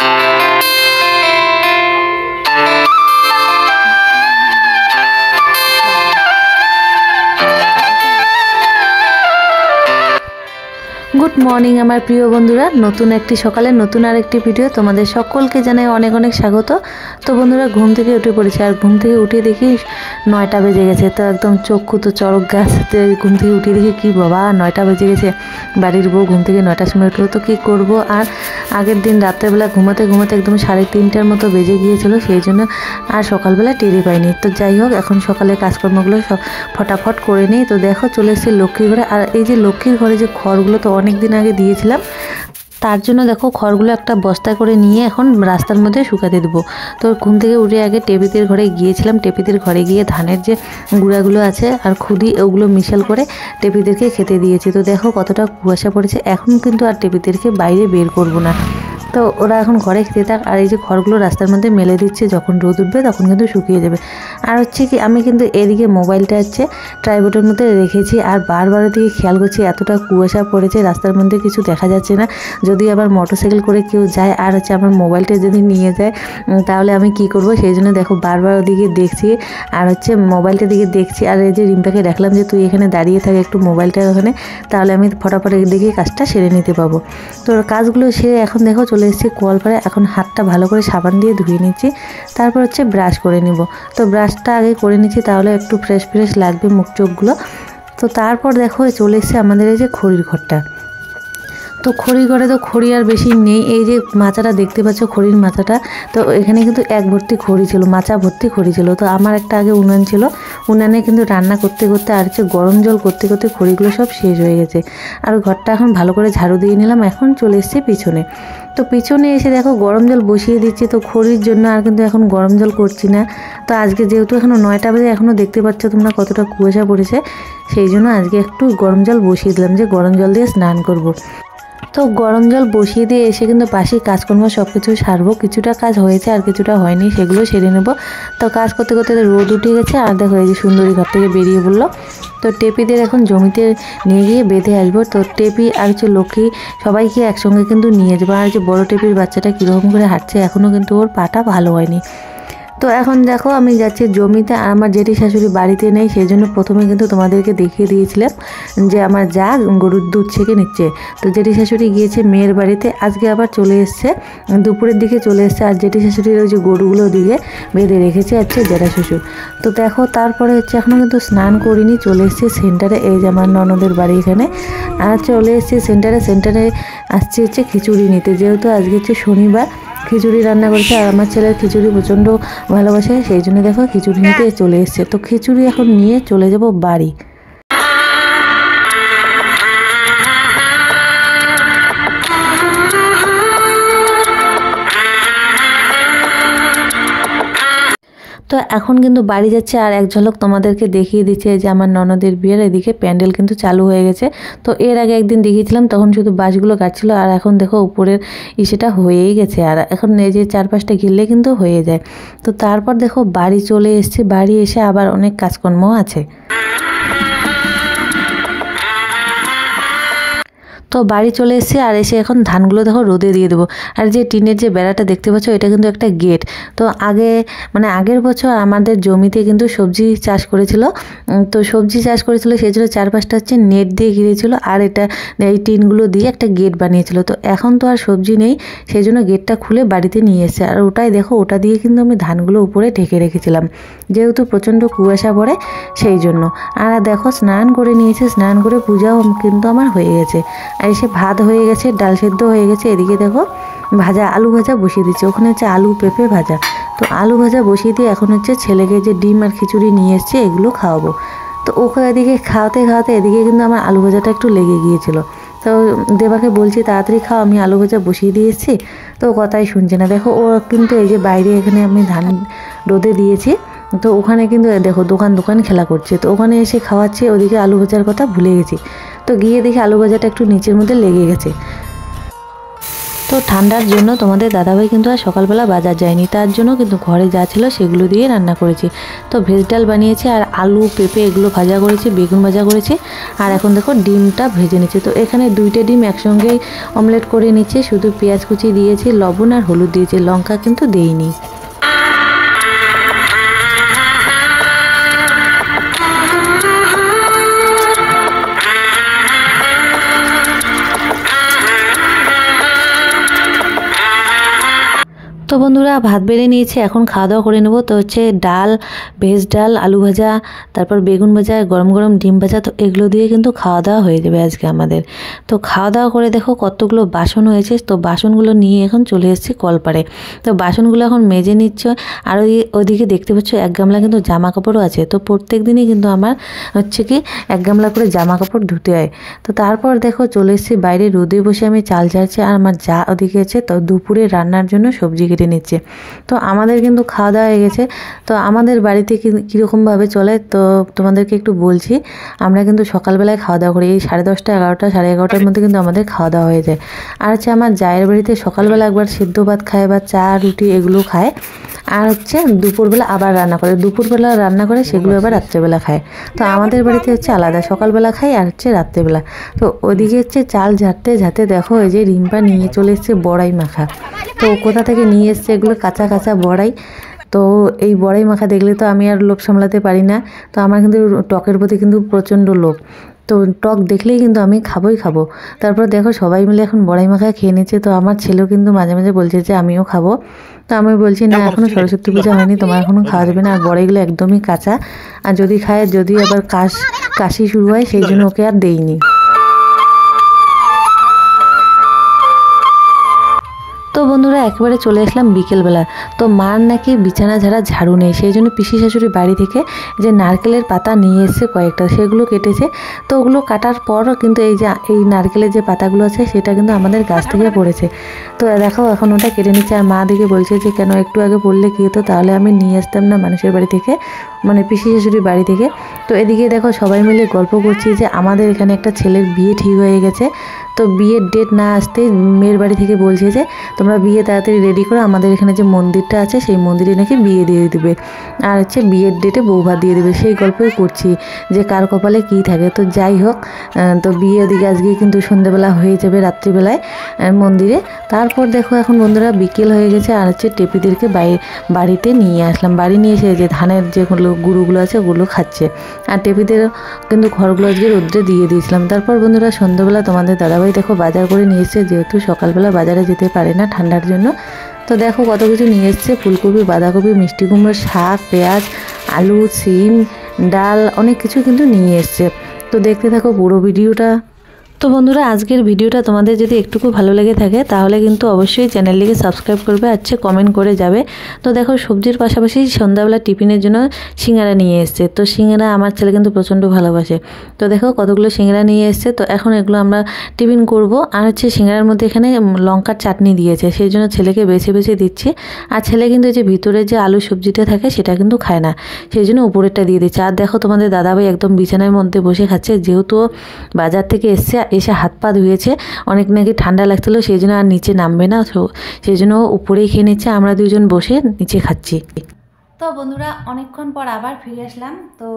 Good morning आमार प्रिय बंधुरा नतून एकटी सकाले नतून आरेकटी भिडियो तोमादेर सकलके जानाई अनेक अनेक स्वागत। तो बंधुरा घुम थेके उठे पड़ेछि और घुम थेके उठे देखी 9टा बेजे गेछे। तो एकदम चक्षु तो चड़क गाछ। घुम थेके उठे देखी कि बाबा 9टा बेजे गेछे। बाड़िर बউ घुम थेके 9टार समय उठलो तो कि करब। और आगेर दिन रातेर बेला घुमाते घुमाते एकदम 3:30टार मतो बेजे गिয়েছিল सेइजोन्नो আর সকালবেলা টেরি পাইনি। তো যাই হোক এখন সকালে কাজকর্মগুলো সব ফটাফট করে নিই। তো দেখো চলে এসেছি লক্ষ্মীর ঘরে। আর এই যে লক্ষ্মীর ঘরে যে খড়গুলো তো অনেক দিন আগে দিয়েছিলাম, তার জন্য দেখো খড়গুলো একটা বস্তা করে নিয়ে এখন রাস্তার মধ্যে শুকাতে দেবো। তো ঘুম থেকে উঠে আগে টেপিদের ঘরে গিয়েছিলাম। টেপিদের ঘরে গিয়ে ধানের যে গুঁড়াগুলো আছে আর খুদি ওগুলো মিশাল করে টেপিদেরকে খেতে দিয়েছি। তো দেখো কতটা কুয়াশা পড়েছে। এখন কিন্তু আর টেপিদেরকে বাইরে বের করব না। তো ওরা এখন ঘরে খেতে থাক। আর এই যে খড়গুলো রাস্তার মধ্যে মেলে দিচ্ছে, যখন রোদ উঠবে তখন কিন্তু শুকিয়ে যাবে। আর হচ্ছে কি আমি কিন্তু এদিকে মোবাইলটা হচ্ছে ট্রাইপডের মধ্যে রেখেছি আর বারবার দিকে খেয়াল করছি এতটা কুয়াশা পড়েছে রাস্তার মধ্যে কিছু দেখা যাচ্ছে না। যদি আবার মোটরসাইকেল করে কেউ যায় আর হচ্ছে আমার মোবাইলটা যদি নিয়ে যায় তাহলে আমি কি করব, সেই জন্য দেখো বারবার ওদিকে দেখছি আর হচ্ছে মোবাইলটার দিকে দেখছি। আর এই যে রিম্পাকে দেখলাম যে তুই এখানে দাঁড়িয়ে থাকে একটু মোবাইলটা ওখানে, তাহলে আমি ফটাফট দিকে কাজটা সেরে নিতে পাবো। তো কাজগুলো সেরে এখন দেখো চলে এসেছি কলপারে। এখন হাতটা ভালো করে সাবান দিয়ে ধুয়ে নিচ্ছি, তারপর হচ্ছে ব্রাশ করে নিব। তো ব্রাশটা আগে করে নিচ্ছি তাহলে একটু ফ্রেশ ফ্রেশ লাগবে মুখ চোখগুলো। তো তারপর দেখো চলে এসেছে আমাদের এই যে খড়ির ঘরটা। তো খড়ির ঘরে তো খড়ি আর বেশি নেই। এই যে মাচাটা দেখতে পাচ্ছ খড়ির মাচাটা, তো এখানে কিন্তু এক ভর্তি খড়ি ছিল, মাচা ভর্তি খড়ি ছিল। তো আমার একটা আগে উনান ছিল, উনানে কিন্তু রান্না করতে করতে আর হচ্ছে গরম জল করতে করতে খড়িগুলো সব শেষ হয়ে গেছে। আর ঘরটা এখন ভালো করে ঝাড়ু দিয়ে নিলাম। এখন চলে এসেছে পিছনে। তো পিছনে এসে দেখো গরম জল বসিয়ে দিচ্ছি। তো খড়ির জন্য আর কিন্তু এখন গরম জল করছি না। তো আজকে যেহেতু এখনও 9টা বাজে, এখনও দেখতে পাচ্ছ তোমরা কতটা কুয়াশা পড়েছে, সেই জন্য আজকে একটু গরম জল বসিয়ে দিলাম যে গরম জল দিয়ে স্নান করব। তো গরম জল বসিয়ে দিয়ে এসে কিন্তু বাসি কাজকর্ম সব কিছু সারবো। কিছুটা কাজ হয়েছে আর কিছুটা হয়নি, সেগুলো সেরে নেব। তো কাজ করতে করতে রোদ উঠে গেছে আর দেখো এই যে সুন্দরী ঘর থেকে বেরিয়ে পড়লো। তো টেপিদের এখন জমিতে নিয়ে গিয়ে বেঁধে আসবো। তো টেপি আর হচ্ছে লক্ষ্মী সবাইকে একসঙ্গে কিন্তু নিয়ে যাবো। আর যে বড় টেপির বাচ্চাটা কীরকম করে হাঁটছে, এখনও কিন্তু ওর পাটা ভালো হয়নি। তো এখন দেখো আমি যাচ্ছি জমিতে। আর আমার জেঠি শাশুড়ি বাড়িতে নেই, সেই জন্য প্রথমে কিন্তু তোমাদেরকে দেখিয়ে দিয়েছিলাম যে আমার যা গরুর দুধ ছেঁকে নিচ্ছে। তো জেঠি শাশুড়ি গিয়েছে মেয়ের বাড়িতে, আজকে আবার চলে এসছে দুপুরের দিকে চলে এসছে। আর জেঠি শাশুড়ির ওই যে গরুগুলো দিকে বেঁধে রেখেছে হচ্ছে জেঠা শ্বশুর। তো দেখো তারপরে হচ্ছে এখনও কিন্তু স্নান করিনি, চলে এসছে সেন্টারে। এই যে আমার ননদের বাড়ি এখানে। আর চলে এসছে সেন্টারে আসছে হচ্ছে খিচুড়ি নিতে, যেহেতু আজকে হচ্ছে শনিবার। খিচুড়ি রান্না করেছে আর আমার ছেলের খিচুড়ি প্রচণ্ড ভালোবাসে, সেই জন্য দেখো খিচুড়ি নিতে চলে এসছে। তো খিচুড়ি এখন নিয়ে চলে যাব বাড়ি। তো এখন কিন্তু বাড়ি যাচ্ছে। আর এক ঝলক তোমাদেরকে দেখিয়ে দিচ্ছে যে আমার ননদের বিয়ের এদিকে প্যান্ডেল কিন্তু চালু হয়ে গেছে। তো এর আগে একদিন দেখিয়েছিলাম, তখন শুধু বাসগুলো কাটছিল। আর এখন দেখো উপরের ইসেটা হয়েই গেছে। আর এখন এই যে 4-5টা ঘিরলে কিন্তু হয়ে যায়। তো তারপর দেখো বাড়ি চলে এসছে। বাড়ি এসে আবার অনেক কাজকর্ম আছে। তো বাড়ি চলে এসেছি আর এসে এখন ধানগুলো দেখো রোদে দিয়ে দেবো। আর যে টিনের যে বেড়াটা দেখতে পাচ্ছ এটা কিন্তু একটা গেট। তো আগের বছর আমাদের জমিতে কিন্তু সবজি চাষ করেছিল। তো সবজি চাষ করেছিল সেই জন্য 4-5টা হচ্ছে নেট দিয়ে ঘিরেছিল। আর এটা এই টিনগুলো দিয়ে একটা গেট বানিয়েছিল। তো এখন তো আর সবজি নেই, সেই জন্য গেটটা খুলে বাড়িতে নিয়ে এসেছে। আর ওটাই দেখো, ওটা দিয়ে কিন্তু আমি ধানগুলো উপরে ঢেকে রেখেছিলাম, যেহেতু প্রচণ্ড কুয়াশা পড়ে সেই জন্য। আর দেখো স্নান করে নিয়েছে, স্নান করে পূজাও কিন্তু আমার হয়ে গেছে। আর এসে ভাত হয়ে গেছে, ডাল সেদ্ধ হয়ে গেছে। এদিকে দেখো আলু ভাজা বসিয়ে দিচ্ছে। ওখানে হচ্ছে আলু পেঁপে ভাজা। তো আলু ভাজা বসিয়ে দিয়ে এখন হচ্ছে ছেলেকে যে ডিম আর খিচুড়ি নিয়ে এসছে এগুলো খাওয়াবো। তো ওকে এদিকে খাওয়াতে এদিকে কিন্তু আমার আলু ভাজাটা একটু লেগে গিয়েছিল। তো দেবাকে বলছি তাড়াতাড়ি খাও, আমি আলু ভাজা বসিয়ে দিয়ে এসেছি। তো কথাই শুনছে না। দেখো ও কিন্তু এই যে বাইরে এখানে আমি ধান রোদে দিয়েছি, তো ওখানে কিন্তু দেখো দোকান খেলা করছে। তো ওখানে এসে খাওয়াচ্ছে, ওদিকে আলু ভাজার কথা ভুলে গেছি। তো গিয়ে দেখি আলু ভাজাটা একটু নিচের মধ্যে লেগে গেছে। তো তো ঠান্ডার জন্য তোমাদের দাদাভাই কিন্তু আর সকালবেলা বাজার যায়নি, তার জন্য কিন্তু ঘরে যা ছিল সেগুলো দিয়ে রান্না করেছি। তো ভেজ ডাল বানিয়েছি আর আলু পেঁপে এগুলো ভাজা করেছি, বেগুন ভাজা করেছি, আর এখন দেখো ডিমটা ভেজে নিচ্ছি। তো এখানে 2টে ডিম একসঙ্গেই অমলেট করে নিচ্ছি, শুধু পেঁয়াজ কুচি দিয়েছি, লবণ আর হলুদ দিয়েছি, লঙ্কা কিন্তু দেইনি। তো বন্ধুরা ভাত বেড়ে নিয়েছি, এখন খাওয়া দাওয়া করে নেবো। তো হচ্ছে ডাল, ভেজ ডাল, আলু ভাজা, তারপর বেগুন ভাজা, গরম গরম ডিম ভাজা, তো এগুলো দিয়ে কিন্তু খাওয়া দাওয়া হয়ে যাবে আজকে আমাদের। তো খাওয়া দাওয়া করে দেখো কতগুলো বাসন হয়েছে। তো বাসনগুলো নিয়ে এখন চলে এসেছি কলপাড়ে। তো বাসনগুলো এখন মেজে নিচ্ছে। আর ওইদিকে দেখতে পাচ্ছ 1 গামলা কিন্তু জামা কাপড়ও আছে। তো প্রত্যেক দিনই কিন্তু আমার হচ্ছে কি 1 গামলা করে জামা কাপড় ধুতে হয়। তো তারপর দেখো চলে এসেছি বাইরে, রোদে বসে আমি চাল ঝাড়ছি, আর আমার যা ওদিকে আছে তো দুপুরে রান্নার জন্য সবজি কেটে নিচ্ছে। তো আমাদের কিন্তু খাওয়া দাওয়া হয়ে গেছে। তো আমাদের বাড়িতে কীরকমভাবে চলে তো তোমাদেরকে একটু বলছি। আমরা কিন্তু সকালবেলায় খাওয়া দাওয়া করি, এই 10:30 11টা 11:30টার মধ্যে কিন্তু আমাদের খাওয়া দাওয়া হয়ে যায়। আর হচ্ছে আমার জায়ের বাড়িতে সকালবেলা একবার সিদ্ধ ভাত খায় বা চা রুটি এগুলো খায়, আর হচ্ছে দুপুরবেলা আবার রান্না করে, দুপুরবেলা রান্না করে সেগুলো আবার রাত্রেবেলা খায়। তো আমাদের বাড়িতে হচ্ছে আলাদা, সকালবেলা খাই আর হচ্ছে রাত্রেবেলা। তো ওদিকে হচ্ছে চাল ঝাড়তে ঝাড়তে দেখো এই যে রিম্পা নিয়ে চলে এসছে বড়াই মাখা। তো কোথা থেকে নিয়ে এসছে এগুলো কাঁচা কাঁচা বড়াই। তো এই বড়াই মাখা দেখলে তো আমি আর লোভ সামলাতে পারি না। তো আমার কিন্তু টকের প্রতি কিন্তু প্রচণ্ড লোভ। তো টক দেখলেই কিন্তু আমি খাবোই খাবো। তারপর দেখো সবাই মিলে এখন বড়াই মাখা খেয়ে নিচ্ছে। তো আমার ছেলেও কিন্তু মাঝে মাঝে বলছে যে আমিও খাবো। তো আমি বলছি না, এখনও সরস্বতী পূজা হয়নি, তোমার এখনও খাওয়া যাবে না। আর বড়াইগুলো একদমই কাঁচা, আর যদি খায় যদি আবার কাশি শুরু হয় সেই জন্য ওকে আর দেইনি। তো বন্ধুরা একেবারে চলে আসলাম বিকেলবেলা। তো মার নাকি বিছানা ঝাড়া ঝাড়ু নেই, সেই জন্য পিসি শাশুড়ি বাড়ি থেকে যে নারকেলের পাতা নিয়ে এসছে কয়েকটা, সেগুলো কেটেছে। তো ওগুলো কাটার পর কিন্তু এই নারকেলের যে পাতাগুলো আছে সেটা কিন্তু আমাদের গাছ থেকে পড়েছে। তো দেখো এখন ওটা কেটে নিচ্ছে। আর মা দিকে বলছে যে কেন একটু আগে পড়লে কী হতো, তাহলে আমি নিয়ে আসতাম না মানুষের বাড়ি থেকে, মানে পিসি শাশুড়ির বাড়ি থেকে। তো এদিকে দেখো সবাই মিলে গল্প করছি যে আমাদের এখানে একটা ছেলের বিয়ে ঠিক হয়ে গেছে। তো বিয়ের ডেট না আসতেই মেয়ের বাড়ি থেকে বলছে যে তোমরা বিয়ে তাড়াতাড়ি রেডি করো, আমাদের এখানে যে মন্দিরটা আছে সেই মন্দিরে নাকি বিয়ে দিয়ে দেবে, আর হচ্ছে বিয়ের ডেটে বউ ভাত দিয়ে দেবে। সেই গল্পই করছি যে কার কপালে কী থাকে। তো যাই হোক, তো বিয়ে ওদিকে আজকে কিন্তু সন্ধ্যেবেলা হয়ে যাবে রাত্রিবেলায় মন্দিরে। তারপর দেখো এখন বন্ধুরা বিকেল হয়ে গেছে, আর হচ্ছে টেপিদেরকে বাড়িতে নিয়ে আসলাম। বাড়ি নিয়ে এসে যে ধানের যেগুলো গুঁড়োগুলো আছে ওগুলো খাচ্ছে, আর টেপিদেরও কিন্তু ঘরগুলো আজকে রোদ্রে দিয়ে দিয়েছিলাম। তারপর বন্ধুরা সন্ধ্যাবেলা তোমাদের দাদাভাই দেখো বাজার করে নিয়ে এসছে, যেহেতু সকালবেলা বাজারে যেতে পারে না ঠান্ডার জন্য। তো দেখো কত কিছু নিয়ে এসছে, ফুলকপি, বাঁধাকপি, মিষ্টি কুমড়ো, শাক, পেঁয়াজ, আলু, সিম, ডাল, অনেক কিছু কিন্তু নিয়ে এসছে। তো দেখতে থাকো পুরো ভিডিওটা। তো বন্ধুরা আজকের ভিডিওটা তোমাদের যদি একটুকু ভালো লেগে থাকে তাহলে কিন্তু অবশ্যই চ্যানেলটিকে সাবস্ক্রাইব করবে, আচ্ছা কমেন্ট করে যাবে। তো দেখো সবজির পাশাপাশি সন্ধ্যাবেলা টিফিনের জন্য সিঙ্গারা নিয়ে এসছে। তো সিঙ্গারা আমার ছেলে কিন্তু প্রচণ্ড ভালোবাসে। তো দেখো কতগুলো সিঙ্গারা নিয়ে এসছে। তো এখন এগুলো আমরা টিফিন করব। আর হচ্ছে সিঙ্গারার মধ্যে এখানে লঙ্কার চাটনি দিয়েছে, সেই জন্য ছেলেকে বেছে বেছে দিচ্ছি। আর ছেলে কিন্তু যে ভিতরে যে আলু সবজিটা থাকে সেটা কিন্তু খায় না, সেই জন্য উপরেরটা দিয়ে দিচ্ছে। আর দেখো তোমাদের দাদাভাই একদম বিছানার মধ্যে বসে খাচ্ছে, যেহেতু বাজার থেকে এসে হাত পা ধুয়েছে, অনেক নাকি ঠান্ডা লাগছিলো সেই জন্য আর নিচে নামবে না, সেই জন্য উপরেই খেয়ে নিচ্ছে, আমরা দুজন বসে নিচে খাচ্ছি। তো বন্ধুরা অনেকক্ষণ পর আবার ফিরে আসলাম। তো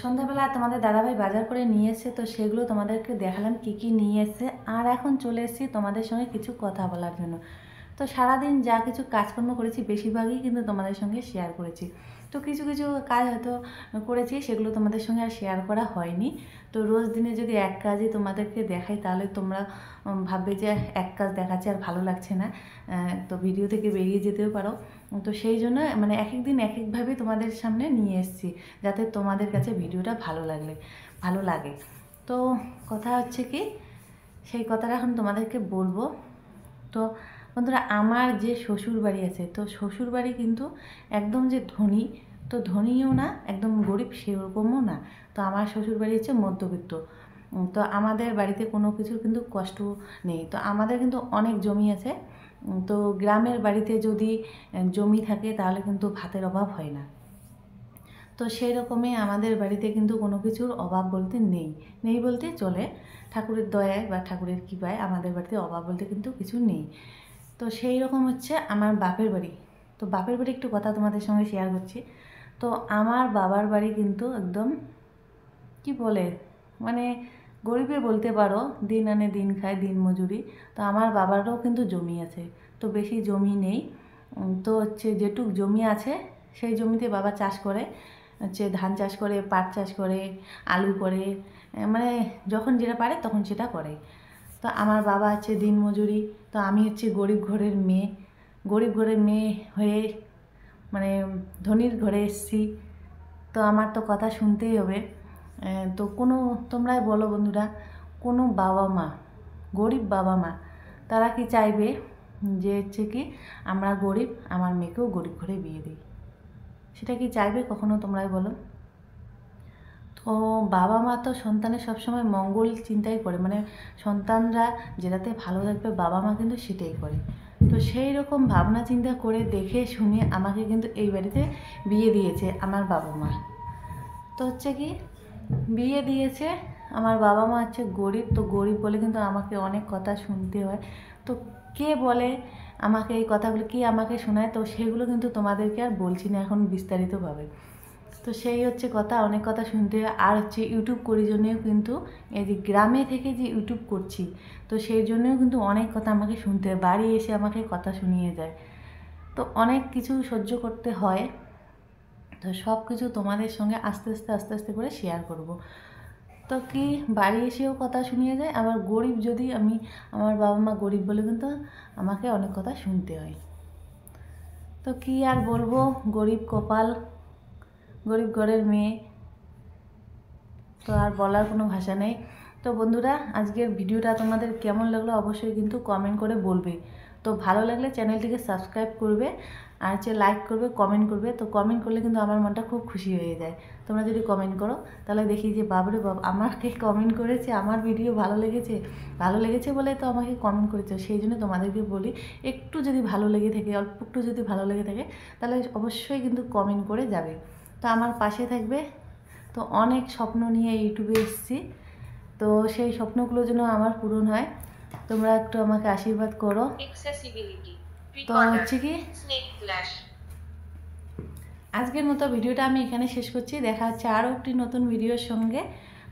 সন্ধ্যাবেলা তোমাদের দাদাভাই বাজার করে নিয়ে এসে, তো সেগুলো তোমাদেরকে দেখালাম কি কি নিয়ে এসে। আর এখন চলে এসেছি তোমাদের সঙ্গে কিছু কথা বলার জন্য। তো সারাদিন যা কিছু কাজকর্ম করেছি বেশিরভাগই কিন্তু তোমাদের সঙ্গে শেয়ার করেছি। তো কিছু কিছু কাজ হয়তো করেছি সেগুলো তোমাদের সঙ্গে আর শেয়ার করা হয়নি। তো রোজ দিনে যদি এক কাজই তোমাদেরকে দেখাই তাহলে তোমরা ভাববে যে এক কাজ দেখাচ্ছে আর ভালো লাগছে না, তো ভিডিও থেকে বেরিয়ে যেতেও পারো। তো সেই জন্য মানে এক এক দিন এক একভাবে তোমাদের সামনে নিয়ে এসেছি, যাতে তোমাদের কাছে ভিডিওটা ভালো লাগে। তো কথা হচ্ছে কি, সেই কথাটা এখন তোমাদেরকে বলবো। তো বন্ধুরা আমার যে শ্বশুর বাড়ি আছে, তো শ্বশুর বাড়ি কিন্তু একদম যে ধনী, তো ধনীও না একদম গরিব সেরকমও না। তো আমার শ্বশুর বাড়ি হচ্ছে মধ্যবিত্ত। তো আমাদের বাড়িতে কোনো কিছুর কিন্তু কষ্ট নেই। তো আমাদের কিন্তু অনেক জমি আছে। তো গ্রামের বাড়িতে যদি জমি থাকে তাহলে কিন্তু ভাতের অভাব হয় না। তো তো সেই রকমই আমাদের বাড়িতে কিন্তু কোনো কিছুর অভাব বলতে নেই বলতে চলে। ঠাকুরের দয়ায় বা ঠাকুরের কৃপায় আমাদের বাড়িতে অভাব বলতে কিন্তু কিছু নেই। তো সেই রকম হচ্ছে আমার বাপের বাড়ি। তো বাপের বাড়ি একটু কথা তোমাদের সঙ্গে শেয়ার করছি। তো আমার বাবার বাড়ি কিন্তু একদম কি বলে মানে গরিবে বলতে পারো, দিন আনে দিন খায়, দিন মজুরি। তো আমার বাবারও কিন্তু জমি আছে, তো বেশি জমি নেই। তো হচ্ছে যেটুক জমি আছে সেই জমিতে বাবা চাষ করে, হচ্ছে ধান চাষ করে, পাট চাষ করে, আলু করে, মানে যখন যেটা পারে তখন সেটা করে। তো আমার বাবা হচ্ছে দিন মজুরি, তো আমি হচ্ছে গরিব ঘরের মেয়ে হয়ে মানে ধনির ঘরে এসেছি। তো আমার তো কথা শুনতেই হবে। তো তোমরাই বলো বন্ধুরা, কোনো বাবা মা, গরিব বাবা মা, তারা কি চাইবে যে হচ্ছে কি আমরা গরিব, আমার মেয়েকেও গরিব ঘরে বিয়ে দিই? সেটা কি চাইবে কখনো? তোমরাই বলো। তো বাবা মা তো সন্তানের সবসময় মঙ্গল চিন্তাই করে, মানে সন্তানরা যেটাতে ভালো থাকবে বাবা মা কিন্তু সেটাই করে। তো সেই রকম ভাবনা চিন্তা করে দেখে শুনে আমাকে কিন্তু এই বাড়িতে বিয়ে দিয়েছে আমার বাবা মা। তো হচ্ছে কি বিয়ে দিয়েছে, আমার বাবা মা হচ্ছে গরিব, তো গরিব বলে কিন্তু আমাকে অনেক কথা শুনতে হয়। তো কে বলে আমাকে এই কথাগুলো, কি আমাকে শোনায়, তো সেগুলো কিন্তু তোমাদেরকে আর বলছি না এখন বিস্তারিতভাবে। তো সেই হচ্ছে কথা, অনেক কথা শুনতে হয়। আর হচ্ছে ইউটিউব করি জন্যেও কিন্তু, এই যে গ্রামে থেকে যে ইউটিউব করছি, তো সেই জন্যেও কিন্তু অনেক কথা আমাকে শুনতে হয়, বাড়ি এসে আমাকে কথা শুনিয়ে যায়। তো অনেক কিছু সহ্য করতে হয়। তো সব কিছু তোমাদের সঙ্গে আস্তে আস্তে করে শেয়ার করব। তো কি বাড়ি এসেও কথা শুনিয়ে যায়, আবার গরিব যদি আমার বাবা মা গরিব বলে কিন্তু আমাকে অনেক কথা শুনতে হয়। তো কি আর বলবো, গরিব কপাল, গরিব ঘরের মেয়ে, তো আর বলার কোনো ভাষা নেই। তো বন্ধুরা, আজকের ভিডিওটা তোমাদের কেমন লাগলো অবশ্যই কিন্তু কমেন্ট করে বলবে। তো ভালো লাগলে চ্যানেলটিকে সাবস্ক্রাইব করবে, আর হচ্ছে লাইক করবে, কমেন্ট করবে। তো কমেন্ট করলে কিন্তু আমার মনটা খুব খুশি হয়ে যায়। তোমরা যদি কমেন্ট করো তাহলে দেখি যে বাবরে বাব আমাকে কমেন্ট করেছে, আমার ভিডিও ভালো লেগেছে বলে তো আমাকে কমেন্ট করেছে। সেই জন্য তোমাদেরকে বলি, একটু যদি ভালো লেগে থাকে, অল্প একটু যদি ভালো লেগে থাকে, তাহলে অবশ্যই কিন্তু কমেন্ট করে যাবে। তো আমার পাশে থাকবে। তো অনেক স্বপ্ন নিয়ে ইউটিউবে এসেছি, তো সেই স্বপ্নগুলো যেন আমার পূরণ হয়। তোমরা একটু আমাকে আশীর্বাদ করো। তো হচ্ছে কি আজকের মতো ভিডিওটা আমি এখানে শেষ করছি। দেখা হচ্ছে আরও একটি নতুন ভিডিওর সঙ্গে।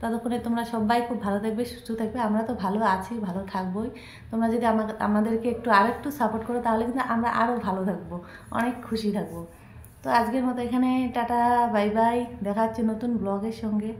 ততক্ষণে তোমরা সবাই খুব ভালো থাকবে, সুস্থ থাকবে। আমরা তো ভালো আছি, ভালো থাকবোই। তোমরা যদি আমাদেরকে আরেকটু সাপোর্ট করো, তাহলে কিন্তু আমরা আরও ভালো থাকবো, অনেক খুশি থাকবো। তো আজকের মতো এখানে টাটা, বাই বাই। দেখা হচ্ছে নতুন ব্লগের সঙ্গে।